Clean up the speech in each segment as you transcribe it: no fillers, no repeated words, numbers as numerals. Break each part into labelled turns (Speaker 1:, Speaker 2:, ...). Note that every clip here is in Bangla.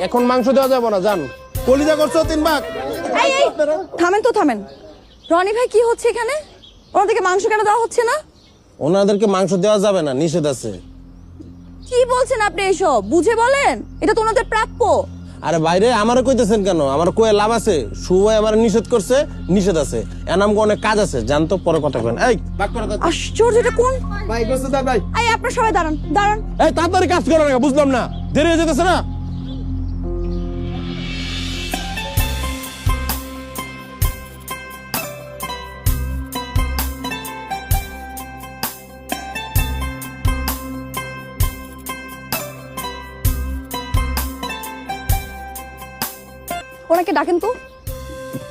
Speaker 1: এখন মাংস দেওয়া যাবে না, জান। কলিজা করছো 3 ভাগ।
Speaker 2: থামেন তো থামেন। রনি ভাই কি হচ্ছে এখানে? ওনাদেরকে মাংস কেন দেওয়া হচ্ছে না?
Speaker 1: ওনাদেরকে মাংস দেওয়া যাবে না, নিষেধ আছে।
Speaker 2: কি বলছেন আপনি এসব? বুঝে বলেন, এটা তো ওনাদের প্রাপ্য।
Speaker 1: আরে বাইরে আমারে কইতেছেন কেন? আমার কয়ে লাভ আছে? সুভাই আমার নিষেধ করছে, নিষেধ আছে। এনামগো অনেক কাজ আছে, জান তো, পরে কথা কইন। এই ভাগ করে দাও।
Speaker 2: আশ্চর্য, এটা কোন
Speaker 3: ভাই গোসল দাও ভাই।
Speaker 2: এই আপনারা সবাই দাঁড়ান দাঁড়ান।
Speaker 1: এই তাড়াতাড়ি কাজ করো না, বুঝলাম না, দেরি হয়ে যেতেছে না।
Speaker 2: ওনাকে ডাকেন তো।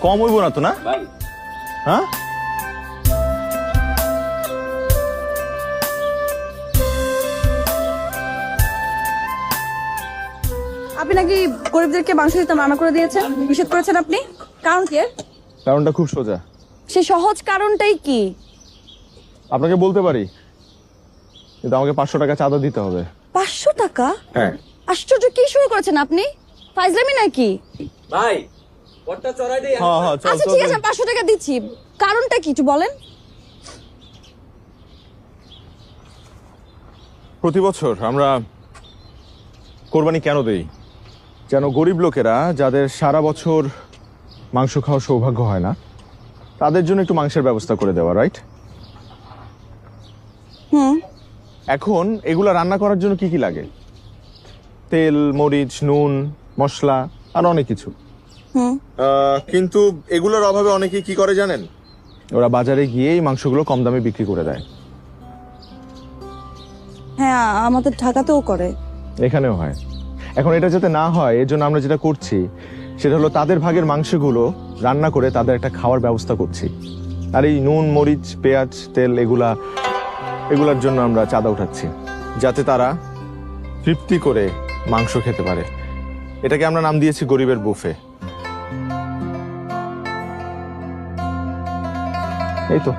Speaker 4: কম হইব না তো, না? হ্যাঁ,
Speaker 2: আপনি নাকি গরিবদেরকে মাংস দিতে মানা করে দিয়েছেন, নিষেধ করেছেন আপনি। কারণ কি?
Speaker 4: কারণটা খুব সোজা।
Speaker 2: সে সহজ কারণটাই কি?
Speaker 4: আপনাকে বলতে পারি, কিন্তু আমাকে 500 টাকা চাঁদা দিতে হবে।
Speaker 2: 500 টাকা?
Speaker 4: হ্যাঁ।
Speaker 2: আশ্চর্য, কি শুরু করেছেন আপনি? ফাইজলামি নাকি?
Speaker 3: ভাই পটটা চড়াই দেই।
Speaker 4: হ্যাঁ হ্যাঁ, চল
Speaker 2: আচ্ছা
Speaker 4: চল,
Speaker 2: ঠিক আছে,
Speaker 4: চল।
Speaker 2: 500 টাকা দিচ্ছি। কারণটা কি একটু বলেন।
Speaker 4: প্রতি বছর আমরা কোরবানি কেন দেই? যেন গরিব লোকেরা, যাদের সারা বছর মাংস খাওয়ার সৌভাগ্য হয় না, তাদের জন্য একটু মাংসের ব্যবস্থা করে দেওয়া, রাইট? এখন এগুলা রান্না করার জন্য কি কি লাগে? তেল, মরিচ, নুন, মশলা আর অনেক কিছু। কিন্তু এগুলোর অভাবে অনেকে কি করে জানেন? ওরা বাজারে গিয়ে এই মাংসগুলো কম দামে বিক্রি করে দেয়।
Speaker 2: হ্যাঁ, আমাদের ঢাকাতেও করে।
Speaker 4: এখানেও হয়। এখন এটা যাতে না হয়, এর জন্য আমরা যেটা করছি সেটা হলো তাদের ভাগের মাংসগুলো রান্না করে তাদের একটা খাওয়ার ব্যবস্থা করছি। আর এই নুন, মরিচ, পেঁয়াজ, তেল এগুলার জন্য আমরা চাঁদা উঠাচ্ছি, যাতে তারা তৃপ্তি করে মাংস খেতে পারে। এটাকে আমরা নাম দিয়েছি গরিবের বুফে। এই তো।